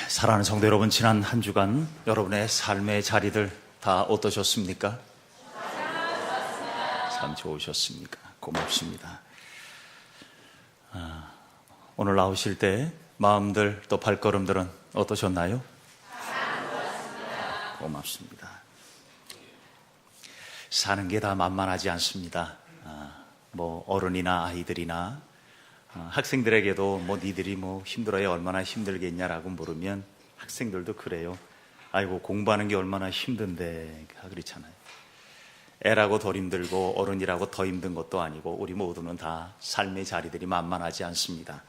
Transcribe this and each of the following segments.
사랑하는 성도 여러분, 지난 한 주간 여러분의 삶의 자리들 다 어떠셨습니까? 참 좋으셨습니까? 고맙습니다. 오늘 나오실 때 마음들 또 발걸음들은 어떠셨나요? 고맙습니다. 사는 게 다 만만하지 않습니다. 어른이나 아이들이나 학생들에게도 니들이 힘들어야 얼마나 힘들겠냐라고 물으면 학생들도 그래요. 아이고, 공부하는 게 얼마나 힘든데 그렇잖아요. 애라고 덜 힘들고 어른이라고 더 힘든 것도 아니고 우리 모두는 다 삶의 자리들이 만만하지 않습니다.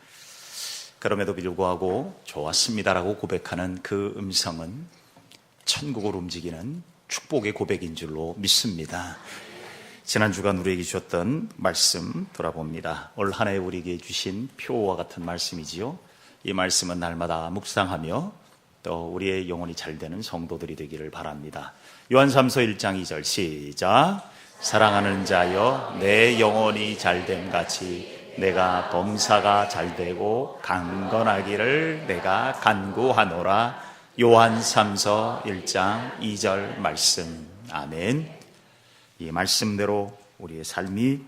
그럼에도 불구하고 좋았습니다라고 고백하는 그 음성은 천국을 움직이는 축복의 고백인 줄로 믿습니다. 지난 주간 우리에게 주셨던 말씀 돌아봅니다. 올 한 해 우리에게 주신 표와 같은 말씀이지요. 이 말씀은 날마다 묵상하며 또 우리의 영혼이 잘되는 성도들이 되기를 바랍니다. 요한삼서 1장 2절 시작. 사랑하는 자여, 내 영혼이 잘됨 같이 내가 범사가 잘되고 강건하기를 내가 간구하노라. 요한삼서 1장 2절 말씀. 아멘. 이 말씀대로 우리의 삶이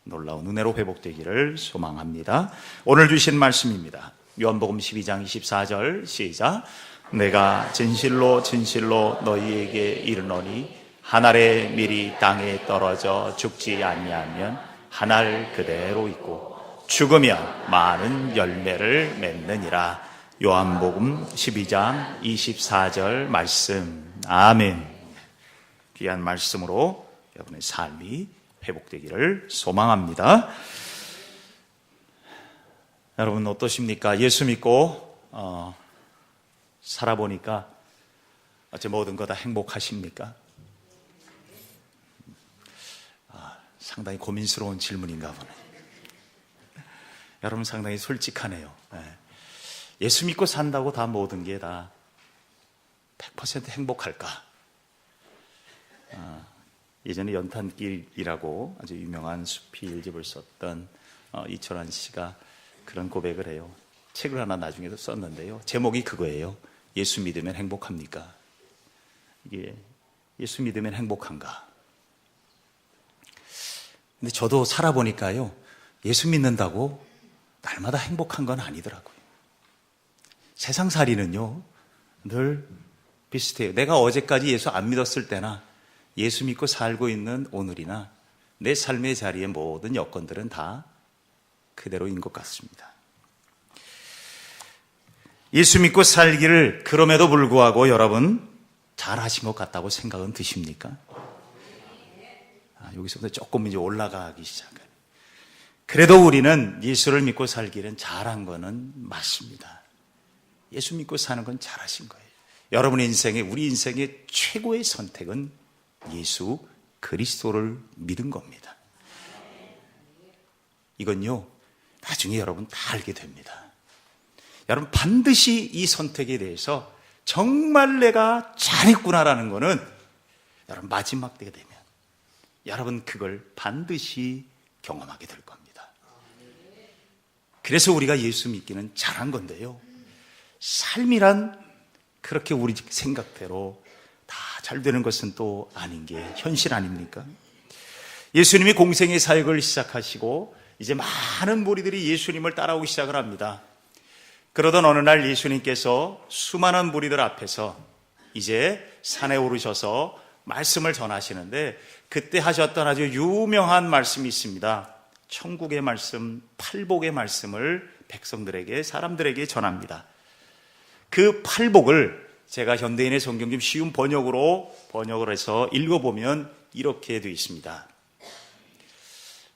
놀라운 은혜로 회복되기를 소망합니다. 오늘 주신 말씀입니다. 요한복음 12장 24절 시작. 내가 진실로 진실로 너희에게 이르노니 한 알의 밀이 땅에 떨어져 죽지 아니하면 한 알 그대로 있고 죽으면 많은 열매를 맺느니라. 요한복음 12장 24절 말씀. 아멘. 귀한 말씀으로 여러분의 삶이 회복되기를 소망합니다. 여러분 어떠십니까? 예수 믿고 살아보니까 어째 모든 거 다 행복하십니까? 상당히 고민스러운 질문인가 보네. 여러분 상당히 솔직하네요. 예수 믿고 산다고 다 모든 게 다 100% 행복할까? 예전에 연탄길이라고 아주 유명한 수필 1집을 썼던 이철환 씨가 그런 고백을 해요. 책을 하나 나중에도 썼는데요. 제목이 그거예요. 예수 믿으면 행복합니까? 이게 예수 믿으면 행복한가? 근데 저도 살아보니까요, 예수 믿는다고 날마다 행복한 건 아니더라고요. 세상살이는요 늘 비슷해요. 내가 어제까지 예수 안 믿었을 때나 예수 믿고 살고 있는 오늘이나 내 삶의 자리의 모든 여건들은 다 그대로인 것 같습니다. 예수 믿고 살기를 그럼에도 불구하고 여러분 잘하신 것 같다고 생각은 드십니까? 여기서부터 조금 이제 올라가기 시작해요. 그래도 우리는 예수를 믿고 살기는 잘한 거는 맞습니다. 예수 믿고 사는 건 잘하신 거예요. 여러분의 인생에, 우리 인생의 최고의 선택은 예수 그리스도를 믿은 겁니다. 이건요, 나중에 여러분 다 알게 됩니다. 여러분 반드시 이 선택에 대해서 정말 내가 잘했구나라는 거는 여러분 마지막 때가 되면 여러분 그걸 반드시 경험하게 될 겁니다. 그래서 우리가 예수 믿기는 잘한 건데요, 삶이란 그렇게 우리 생각대로 다 잘 되는 것은 또 아닌 게 현실 아닙니까? 예수님이 공생의 사역을 시작하시고 이제 많은 무리들이 예수님을 따라오기 시작을 합니다. 그러던 어느 날 예수님께서 수많은 무리들 앞에서 이제 산에 오르셔서 말씀을 전하시는데 그때 하셨던 아주 유명한 말씀이 있습니다. 천국의 말씀, 팔복의 말씀을 백성들에게, 사람들에게 전합니다. 그 팔복을 제가 현대인의 성경 좀 쉬운 번역을 해서 읽어보면 이렇게 되어 있습니다.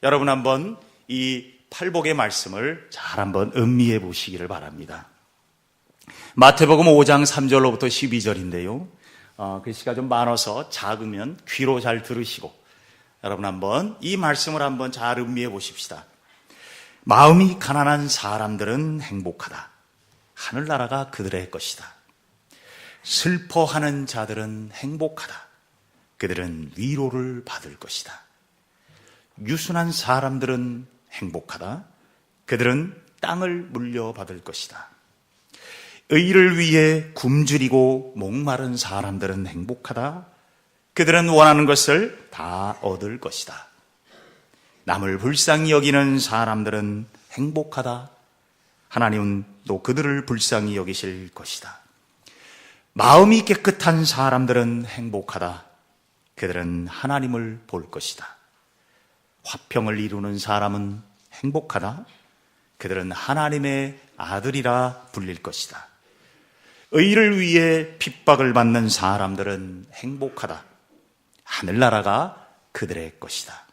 여러분 한번 이 팔복의 말씀을 잘 한번 음미해 보시기를 바랍니다. 마태복음 5장 3절로부터 12절인데요. 글씨가 좀 많아서 작으면 귀로 잘 들으시고 여러분 한번 이 말씀을 한번 잘 음미해 보십시다. 마음이 가난한 사람들은 행복하다. 하늘나라가 그들의 것이다. 슬퍼하는 자들은 행복하다. 그들은 위로를 받을 것이다. 유순한 사람들은 행복하다. 그들은 땅을 물려받을 것이다. 의를 위해 굶주리고 목마른 사람들은 행복하다. 그들은 원하는 것을 다 얻을 것이다. 남을 불쌍히 여기는 사람들은 행복하다. 하나님은 또 그들을 불쌍히 여기실 것이다. 마음이 깨끗한 사람들은 행복하다. 그들은 하나님을 볼 것이다. 화평을 이루는 사람은 행복하다. 그들은 하나님의 아들이라 불릴 것이다. 의를 위해 핍박을 받는 사람들은 행복하다. 하늘나라가 그들의 것이다.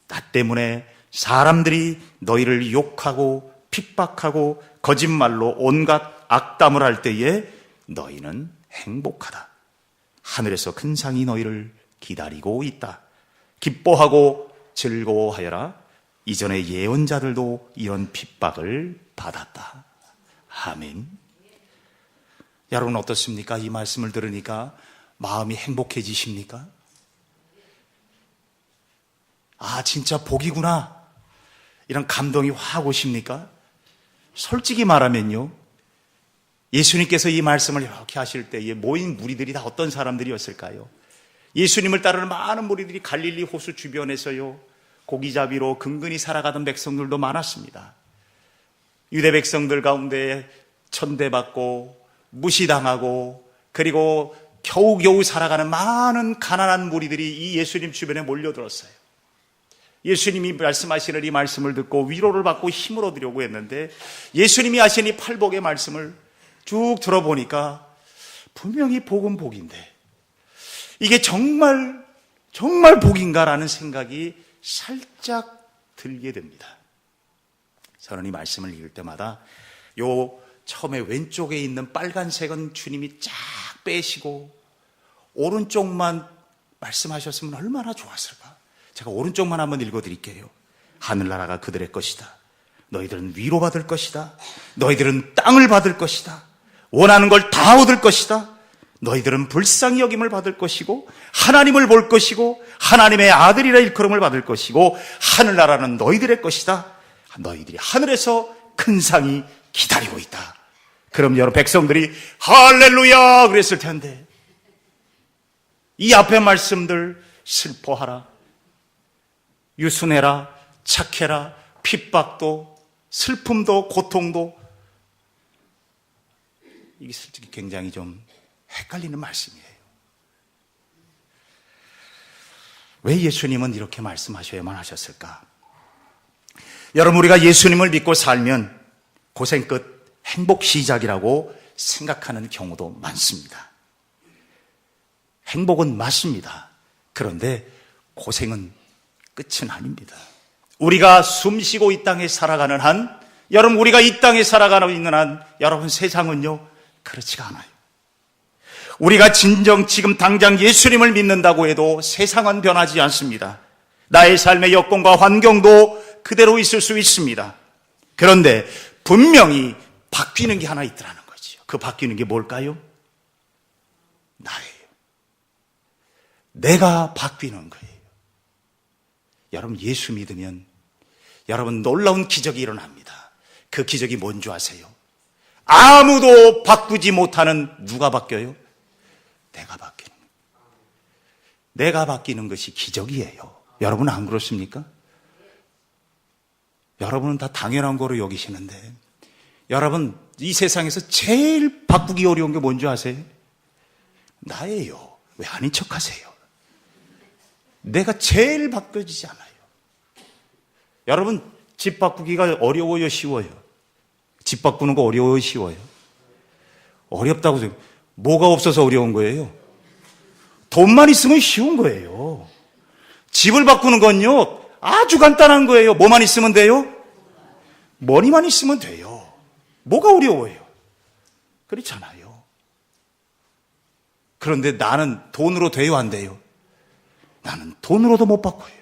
나 때문에 사람들이 너희를 욕하고 핍박하고 거짓말로 온갖 악담을 할 때에 너희는 행복하다. 하늘에서 큰 상이 너희를 기다리고 있다. 기뻐하고 즐거워하여라. 이전에 예언자들도 이런 핍박을 받았다. 아멘. 여러분 어떻습니까? 이 말씀을 들으니까 마음이 행복해지십니까? 아, 진짜 복이구나. 이런 감동이 확 오십니까? 솔직히 말하면요, 예수님께서 이 말씀을 이렇게 하실 때에 모인 무리들이 다 어떤 사람들이었을까요? 예수님을 따르는 많은 무리들이 갈릴리 호수 주변에서요, 고기잡이로 근근히 살아가던 백성들도 많았습니다. 유대 백성들 가운데 천대받고 무시당하고 그리고 겨우겨우 살아가는 많은 가난한 무리들이 이 예수님 주변에 몰려들었어요. 예수님이 말씀하시는 이 말씀을 듣고 위로를 받고 힘을 얻으려고 했는데, 예수님이 하신 이 팔복의 말씀을 쭉 들어보니까 분명히 복은 복인데 이게 정말 복인가라는 생각이 살짝 들게 됩니다. 저는 이 말씀을 읽을 때마다 요 처음에 왼쪽에 있는 빨간색은 주님이 쫙 빼시고 오른쪽만 말씀하셨으면 얼마나 좋았을까. 제가 오른쪽만 한번 읽어드릴게요. 하늘나라가 그들의 것이다. 너희들은 위로받을 것이다. 너희들은 땅을 받을 것이다. 원하는 걸 다 얻을 것이다. 너희들은 불쌍히 여김을 받을 것이고 하나님을 볼 것이고 하나님의 아들이라 일컬음을 받을 것이고 하늘나라는 너희들의 것이다. 너희들이 하늘에서 큰 상이 기다리고 있다. 그럼 여러 백성들이 할렐루야 그랬을 텐데, 이 앞에 말씀들 슬퍼하라, 유순해라, 착해라, 핍박도 슬픔도 고통도, 이게 솔직히 굉장히 좀 헷갈리는 말씀이에요. 왜 예수님은 이렇게 말씀하셔야만 하셨을까? 여러분, 우리가 예수님을 믿고 살면 고생 끝 행복 시작이라고 생각하는 경우도 많습니다. 행복은 맞습니다. 그런데 고생은 끝은 아닙니다. 우리가 숨쉬고 이 땅에 살아가는 한, 여러분, 우리가 이 땅에 살아가고 있는 한, 여러분, 세상은요 그렇지가 않아요. 우리가 진정 지금 당장 예수님을 믿는다고 해도 세상은 변하지 않습니다. 나의 삶의 여건과 환경도 그대로 있을 수 있습니다. 그런데 분명히 바뀌는 게 하나 있더라는 거죠. 그 바뀌는 게 뭘까요? 나예요. 내가 바뀌는 거예요. 여러분, 예수 믿으면 여러분 놀라운 기적이 일어납니다. 그 기적이 뭔지 아세요? 아무도 바꾸지 못하는, 누가 바뀌어요? 내가 바뀌는 거예요. 내가 바뀌는 것이 기적이에요. 여러분은 안 그렇습니까? 여러분은 다 당연한 거로 여기시는데, 여러분 이 세상에서 제일 바꾸기 어려운 게 뭔지 아세요? 나예요. 왜 아닌 척 하세요? 내가 제일 바뀌어지지 않아요. 여러분, 집 바꾸기가 어려워요, 쉬워요? 집 바꾸는 거 어려워요, 쉬워요? 어렵다고 생각해요. 뭐가 없어서 어려운 거예요? 돈만 있으면 쉬운 거예요. 집을 바꾸는 건요 아주 간단한 거예요. 뭐만 있으면 돼요? 머리만 있으면 돼요. 뭐가 어려워요? 그렇잖아요. 그런데 나는 돈으로 돼요, 안 돼요? 나는 돈으로도 못 바꿔요.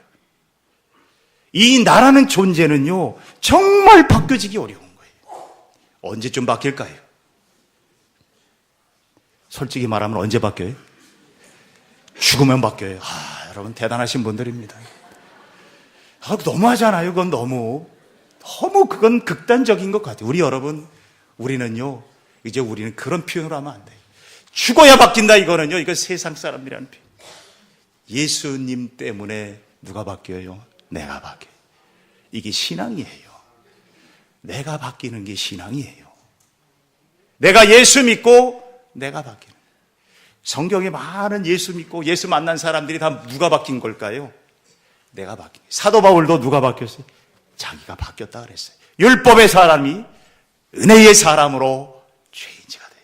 이 나라는 존재는요 정말 바뀌어지기 어려운 거예요. 언제쯤 바뀔까요? 솔직히 말하면 언제 바뀌어요? 죽으면 바뀌어요. 여러분 대단하신 분들입니다. 너무하잖아요. 그건 너무 그건 극단적인 것 같아요. 우리는요 이제 우리는 그런 표현을 하면 안 돼요. 죽어야 바뀐다 이거는요, 이거 세상 사람들이라는 표현. 예수님 때문에 누가 바뀌어요? 내가 바뀌어요. 이게 신앙이에요. 내가 바뀌는 게 신앙이에요. 내가 예수 믿고 내가 바뀌는 거예요. 성경에 많은 예수 믿고 예수 만난 사람들이 다 누가 바뀐 걸까요? 내가 바뀐 거예요. 사도 바울도 누가 바뀌었어요? 자기가 바뀌었다 그랬어요. 율법의 사람이 은혜의 사람으로 죄인지가 돼요.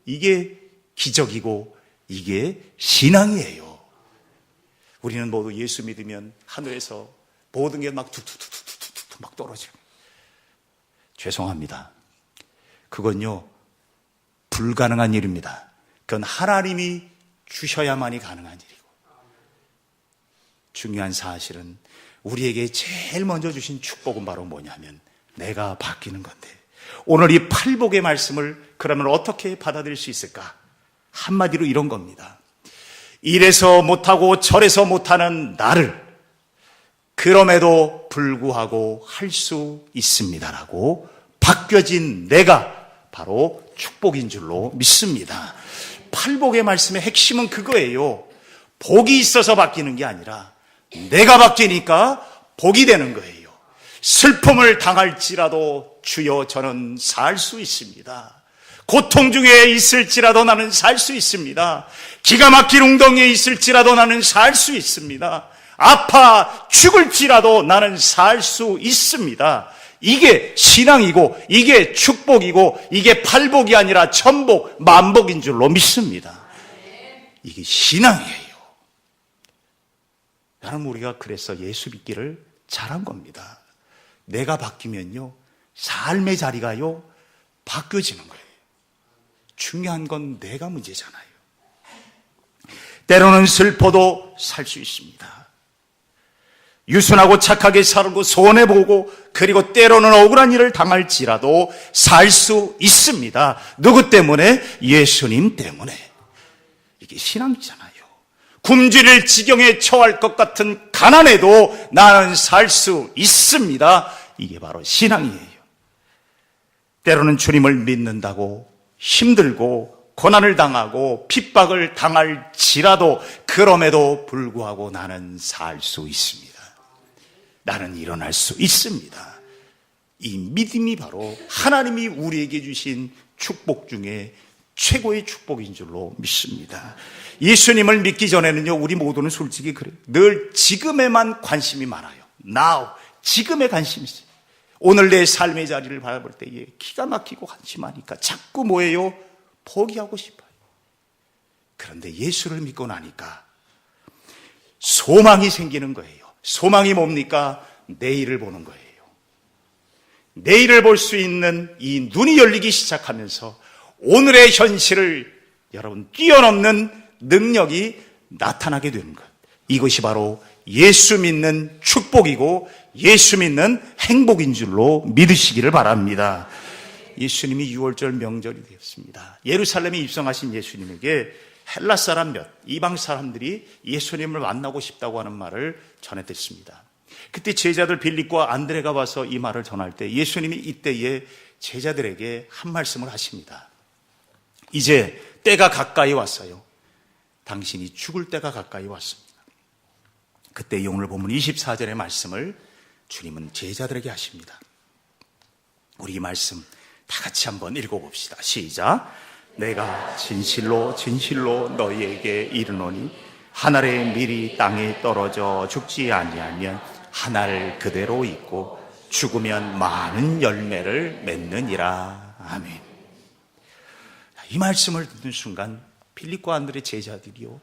이게 기적이고 이게 신앙이에요. 우리는 모두 예수 믿으면 하늘에서 모든 게 막 툭툭툭툭툭 막 떨어져요. 죄송합니다. 그건요, 불가능한 일입니다. 그건 하나님이 주셔야만이 가능한 일이고, 중요한 사실은 우리에게 제일 먼저 주신 축복은 바로 뭐냐면 내가 바뀌는 건데, 오늘 이 팔복의 말씀을 그러면 어떻게 받아들일 수 있을까? 한마디로 이런 겁니다. 이래서 못하고 저래서 못하는 나를 그럼에도 불구하고 할 수 있습니다라고 바뀌어진 내가 바로 축복인 줄로 믿습니다. 팔복의 말씀의 핵심은 그거예요. 복이 있어서 바뀌는 게 아니라 내가 바뀌니까 복이 되는 거예요. 슬픔을 당할지라도 주여 저는 살 수 있습니다. 고통 중에 있을지라도 나는 살 수 있습니다. 기가 막힌 웅덩이에 있을지라도 나는 살 수 있습니다. 아파 죽을지라도 나는 살 수 있습니다. 이게 신앙이고 이게 축복이고 이게 팔복이 아니라 천복, 만복인 줄로 믿습니다. 이게 신앙이에요. 여러분, 우리가 그래서 예수 믿기를 잘한 겁니다. 내가 바뀌면요, 삶의 자리가요 바뀌어지는 거예요. 중요한 건 내가 문제잖아요. 때로는 슬퍼도 살 수 있습니다. 유순하고 착하게 살고 손해보고 그리고 때로는 억울한 일을 당할지라도 살 수 있습니다. 누구 때문에? 예수님 때문에. 이게 신앙이잖아요. 굶주릴 지경에 처할 것 같은 가난에도 나는 살 수 있습니다. 이게 바로 신앙이에요. 때로는 주님을 믿는다고 힘들고 고난을 당하고 핍박을 당할지라도 그럼에도 불구하고 나는 살 수 있습니다. 나는 일어날 수 있습니다. 이 믿음이 바로 하나님이 우리에게 주신 축복 중에 최고의 축복인 줄로 믿습니다. 예수님을 믿기 전에는요, 우리 모두는 솔직히 그래요. 늘 지금에만 관심이 많아요. Now, 지금에 관심이 있어요. 오늘 내 삶의 자리를 바라볼 때에 기가 막히고 한심하니까 자꾸 뭐예요? 포기하고 싶어요. 그런데 예수를 믿고 나니까 소망이 생기는 거예요. 소망이 뭡니까? 내일을 보는 거예요. 내일을 볼 수 있는 이 눈이 열리기 시작하면서 오늘의 현실을 여러분 뛰어넘는 능력이 나타나게 되는 것. 이것이 바로 예수 믿는 축복이고 예수 믿는 행복인 줄로 믿으시기를 바랍니다. 예수님이 6월절 명절이 되었습니다. 예루살렘에 입성하신 예수님에게 헬라 사람 몇, 이방 사람들이 예수님을 만나고 싶다고 하는 말을 전해 듣습니다. 그때 제자들 빌립과 안드레가 와서 이 말을 전할 때 예수님이 이때에 제자들에게 한 말씀을 하십니다. 이제 때가 가까이 왔어요. 당신이 죽을 때가 가까이 왔습니다. 그때 오늘 본문 24절의 말씀을 주님은 제자들에게 하십니다. 우리 이 말씀 다 같이 한번 읽어봅시다. 시작. 내가 진실로 진실로 너희에게 이르노니 한 알의 밀이 땅에 떨어져 죽지 아니하면 한 알 그대로 있고 죽으면 많은 열매를 맺느니라. 아멘. 이 말씀을 듣는 순간 빌립과 안드레 제자들이요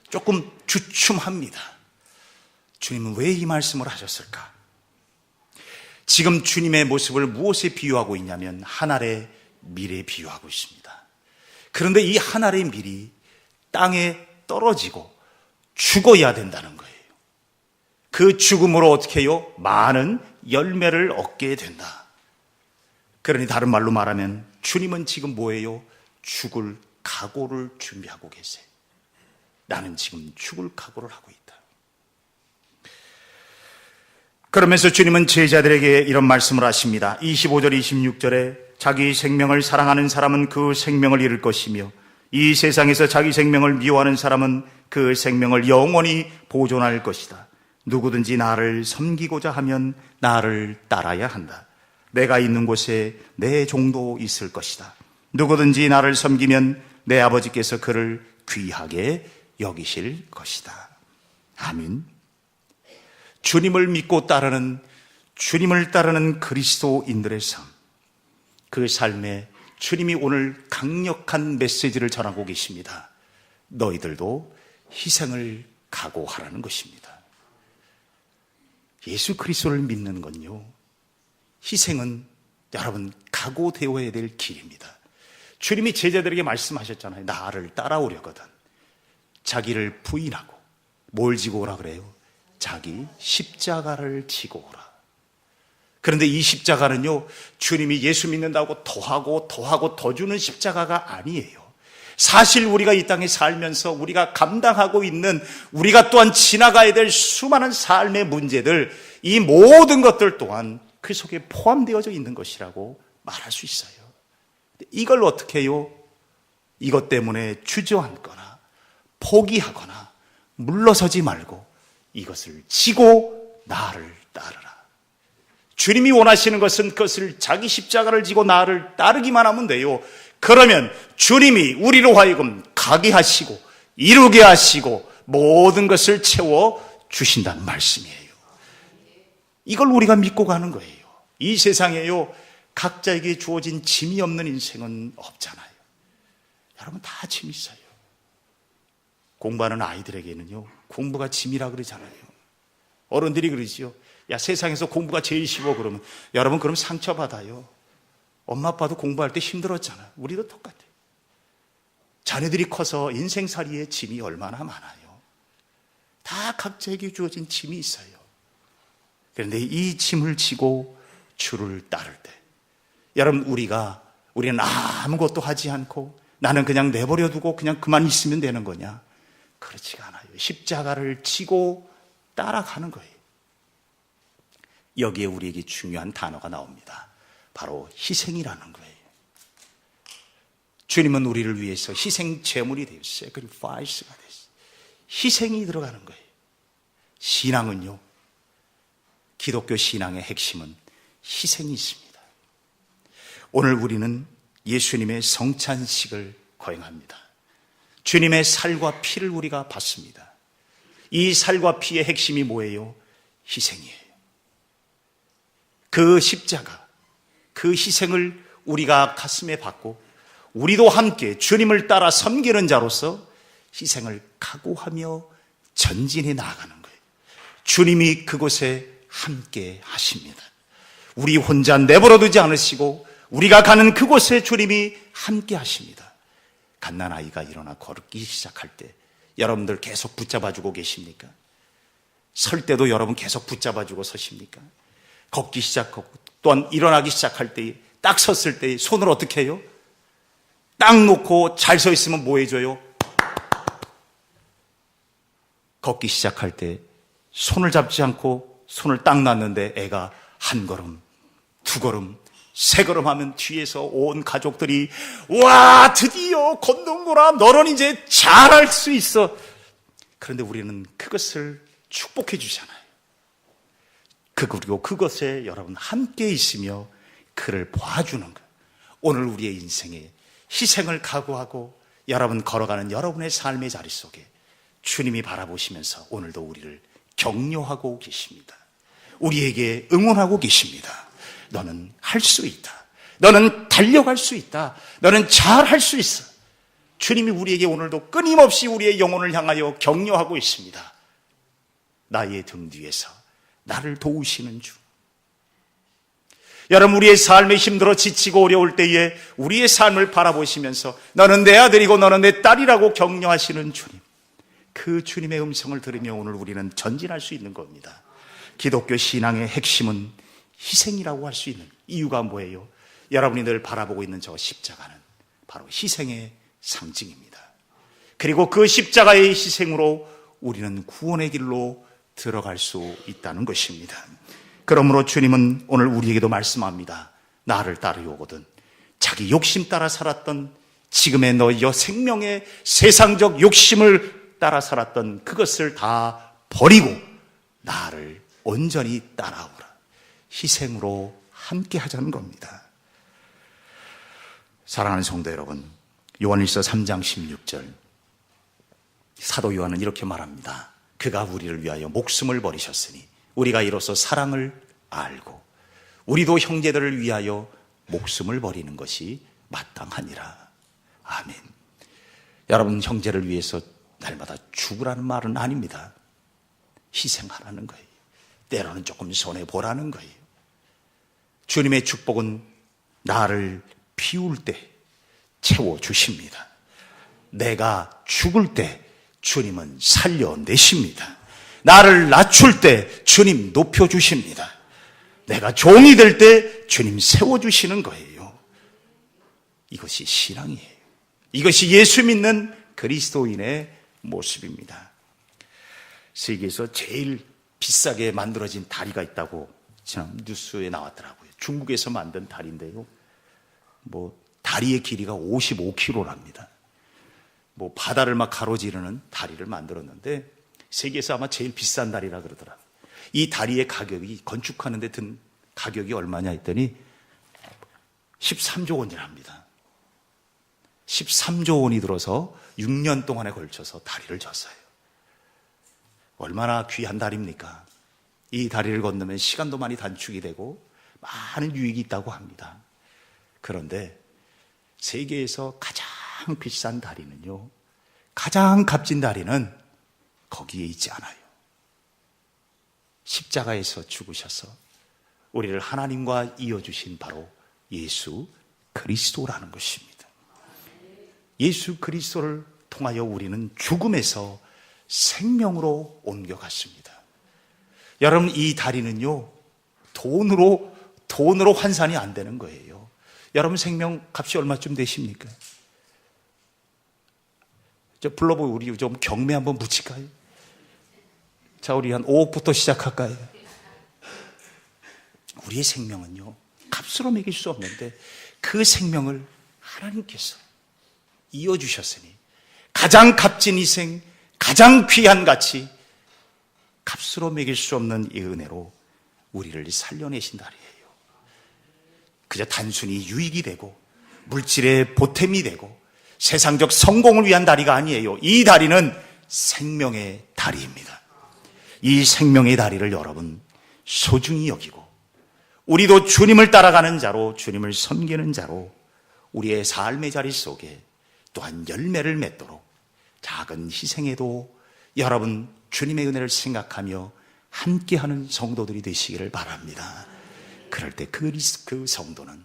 조금 주춤합니다. 주님은 왜 이 말씀을 하셨을까? 지금 주님의 모습을 무엇에 비유하고 있냐면 한 알의 밀에 비유하고 있습니다. 그런데 이 한 알의 밀이 땅에 떨어지고 죽어야 된다는 거예요. 그 죽음으로 어떻게 해요? 많은 열매를 얻게 된다. 그러니 다른 말로 말하면 주님은 지금 뭐예요? 죽을 각오를 준비하고 계세요. 나는 지금 죽을 각오를 하고 있다. 그러면서 주님은 제자들에게 이런 말씀을 하십니다. 25절 26절에 자기 생명을 사랑하는 사람은 그 생명을 잃을 것이며 이 세상에서 자기 생명을 미워하는 사람은 그 생명을 영원히 보존할 것이다. 누구든지 나를 섬기고자 하면 나를 따라야 한다. 내가 있는 곳에 내 종도 있을 것이다. 누구든지 나를 섬기면 내 아버지께서 그를 귀하게 여기실 것이다. 아멘. 주님을 믿고 주님을 따르는 그리스도인들의 삶, 그 삶에 주님이 오늘 강력한 메시지를 전하고 계십니다. 너희들도 희생을 각오하라는 것입니다. 예수 그리스도를 믿는 건요, 희생은 여러분 각오되어야 될 길입니다. 주님이 제자들에게 말씀하셨잖아요. 나를 따라오려거든 자기를 부인하고 뭘 지고 오라 그래요? 자기 십자가를 지고 오라. 그런데 이 십자가는요, 주님이 예수 믿는다고 더하고 더 주는 십자가가 아니에요. 사실 우리가 이 땅에 살면서 우리가 감당하고 있는, 우리가 또한 지나가야 될 수많은 삶의 문제들, 이 모든 것들 또한 그 속에 포함되어져 있는 것이라고 말할 수 있어요. 이걸 어떻게 해요? 이것 때문에 주저앉거나 포기하거나 물러서지 말고 이것을 지고 나를 따르라. 주님이 원하시는 것은 그것을 자기 십자가를 지고 나를 따르기만 하면 돼요. 그러면 주님이 우리로 하여금 가게 하시고 이루게 하시고 모든 것을 채워 주신다는 말씀이에요. 이걸 우리가 믿고 가는 거예요. 이 세상에요, 각자에게 주어진 짐이 없는 인생은 없잖아요. 여러분 다 짐이 있어요. 공부하는 아이들에게는요, 공부가 짐이라 그러잖아요. 어른들이 그러지요. 야, 세상에서 공부가 제일 쉬워 그러면, 여러분 그럼 상처받아요. 엄마 아빠도 공부할 때 힘들었잖아요. 우리도 똑같아요. 자녀들이 커서 인생살이의 짐이 얼마나 많아요. 다 각자에게 주어진 짐이 있어요. 그런데 이 짐을 지고 주를 따를 때, 여러분 우리는 아무것도 하지 않고 나는 그냥 내버려 두고 그냥 그만 있으면 되는 거냐? 그렇지가 않아요. 십자가를 지고 따라가는 거예요. 여기에 우리에게 중요한 단어가 나옵니다. 바로 희생이라는 거예요. 주님은 우리를 위해서 희생 제물이 되었어요. sacrifice가 됐어요. 희생이 들어가는 거예요. 신앙은요, 기독교 신앙의 핵심은 희생이 있습니다. 오늘 우리는 예수님의 성찬식을 거행합니다. 주님의 살과 피를 우리가 받습니다. 이 살과 피의 핵심이 뭐예요? 희생이에요. 그 십자가, 그 희생을 우리가 가슴에 받고 우리도 함께 주님을 따라 섬기는 자로서 희생을 각오하며 전진해 나아가는 거예요. 주님이 그곳에 함께 하십니다. 우리 혼자 내버려 두지 않으시고 우리가 가는 그곳에 주님이 함께 하십니다. 갓난아이가 일어나 걸기 시작할 때 여러분들 계속 붙잡아주고 계십니까? 설 때도 여러분 계속 붙잡아주고 서십니까? 걷기 시작하고 또한 일어나기 시작할 때, 딱 섰을 때 손을 어떻게 해요? 딱 놓고 잘 서 있으면 뭐 해줘요? 걷기 시작할 때 손을 잡지 않고 손을 딱 놨는데 애가 한 걸음, 두 걸음, 세 걸음 하면 뒤에서 온 가족들이 와, 드디어 걷는구나, 너는 이제 잘할 수 있어. 그런데 우리는 그것을 축복해 주잖아요. 그리고 그것에 여러분 함께 있으며 그를 봐주는 것. 오늘 우리의 인생에 희생을 각오하고 여러분 걸어가는 여러분의 삶의 자리 속에 주님이 바라보시면서 오늘도 우리를 격려하고 계십니다. 우리에게 응원하고 계십니다. 너는 할 수 있다. 너는 달려갈 수 있다. 너는 잘할 수 있어. 주님이 우리에게 오늘도 끊임없이 우리의 영혼을 향하여 격려하고 있습니다. 나의 등 뒤에서 나를 도우시는 주. 여러분, 우리의 삶에 힘들어 지치고 어려울 때에 우리의 삶을 바라보시면서 너는 내 아들이고 너는 내 딸이라고 격려하시는 주님, 그 주님의 음성을 들으며 오늘 우리는 전진할 수 있는 겁니다. 기독교 신앙의 핵심은 희생이라고 할 수 있는 이유가 뭐예요? 여러분이 늘 바라보고 있는 저 십자가는 바로 희생의 상징입니다. 그리고 그 십자가의 희생으로 우리는 구원의 길로 들어갈 수 있다는 것입니다. 그러므로 주님은 오늘 우리에게도 말씀합니다. 나를 따르오거든 자기 욕심 따라 살았던, 지금의 너희여 생명의 세상적 욕심을 따라 살았던 그것을 다 버리고 나를 온전히 따라오라. 희생으로 함께 하자는 겁니다. 사랑하는 성도 여러분, 요한일서 3장 16절, 사도 요한은 이렇게 말합니다. 그가 우리를 위하여 목숨을 버리셨으니 우리가 이로써 사랑을 알고 우리도 형제들을 위하여 목숨을 버리는 것이 마땅하니라. 아멘. 여러분, 형제를 위해서 날마다 죽으라는 말은 아닙니다. 희생하라는 거예요. 때로는 조금 손해보라는 거예요. 주님의 축복은 나를 비울 때 채워주십니다. 내가 죽을 때 주님은 살려내십니다. 나를 낮출 때 주님 높여주십니다. 내가 종이 될 때 주님 세워주시는 거예요. 이것이 신앙이에요. 이것이 예수 믿는 그리스도인의 모습입니다. 세계에서 제일 비싸게 만들어진 다리가 있다고 지난 뉴스에 나왔더라고요. 중국에서 만든 다리인데요. 다리의 길이가 55km랍니다. 바다를 막 가로지르는 다리를 만들었는데 세계에서 아마 제일 비싼 다리라 그러더라고요. 이 다리의 가격이, 건축하는 데 든 가격이 얼마냐 했더니 13조 원이랍니다. 13조 원이 들어서 6년 동안에 걸쳐서 다리를 졌어요. 얼마나 귀한 다리입니까? 이 다리를 건너면 시간도 많이 단축이 되고 많은 유익이 있다고 합니다. 그런데 세계에서 가장 비싼 다리는요, 가장 값진 다리는 거기에 있지 않아요. 십자가에서 죽으셔서 우리를 하나님과 이어주신 바로 예수 그리스도라는 것입니다. 예수 그리스도를 통하여 우리는 죽음에서 생명으로 옮겨갔습니다. 여러분, 이 다리는요, 돈으로 환산이 안 되는 거예요. 여러분, 생명 값이 얼마쯤 되십니까? 불러보고 우리 좀 경매 한번 붙일까요? 자, 우리 한 5억부터 시작할까요? 우리의 생명은요, 값으로 매길 수 없는데 그 생명을 하나님께서 이어주셨으니 가장 값진 희생, 가장 귀한 가치, 값으로 매길 수 없는 이 은혜로 우리를 살려내신 달이에요. 그저 단순히 유익이 되고 물질의 보탬이 되고 세상적 성공을 위한 다리가 아니에요. 이 다리는 생명의 다리입니다. 이 생명의 다리를 여러분 소중히 여기고 우리도 주님을 따라가는 자로, 주님을 섬기는 자로 우리의 삶의 자리 속에 또한 열매를 맺도록 작은 희생에도 여러분 주님의 은혜를 생각하며 함께하는 성도들이 되시기를 바랍니다. 그럴 때 그 성도는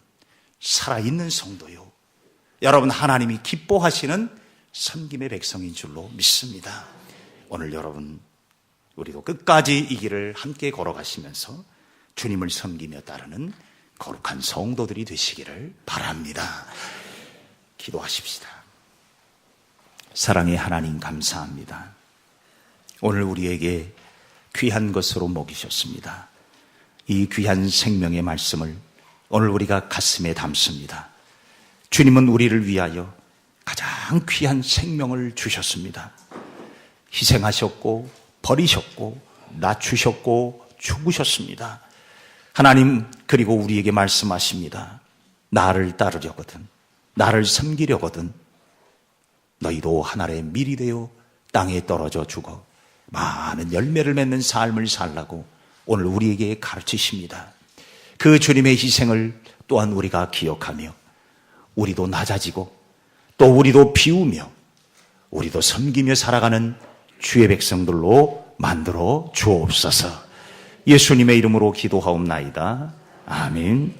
살아있는 성도요, 여러분 하나님이 기뻐하시는 섬김의 백성인 줄로 믿습니다. 오늘 여러분 우리도 끝까지 이 길을 함께 걸어가시면서 주님을 섬기며 따르는 거룩한 성도들이 되시기를 바랍니다. 기도하십시다. 사랑의 하나님, 감사합니다. 오늘 우리에게 귀한 것으로 먹이셨습니다. 이 귀한 생명의 말씀을 오늘 우리가 가슴에 담습니다. 주님은 우리를 위하여 가장 귀한 생명을 주셨습니다. 희생하셨고 버리셨고 낮추셨고 죽으셨습니다. 하나님, 그리고 우리에게 말씀하십니다. 나를 따르려거든, 나를 섬기려거든 너희도 하늘의 밀이 되어 땅에 떨어져 죽어 많은 열매를 맺는 삶을 살라고 오늘 우리에게 가르치십니다. 그 주님의 희생을 또한 우리가 기억하며 우리도 낮아지고 또 우리도 비우며 우리도 섬기며 살아가는 주의 백성들로 만들어 주옵소서. 예수님의 이름으로 기도하옵나이다. 아멘.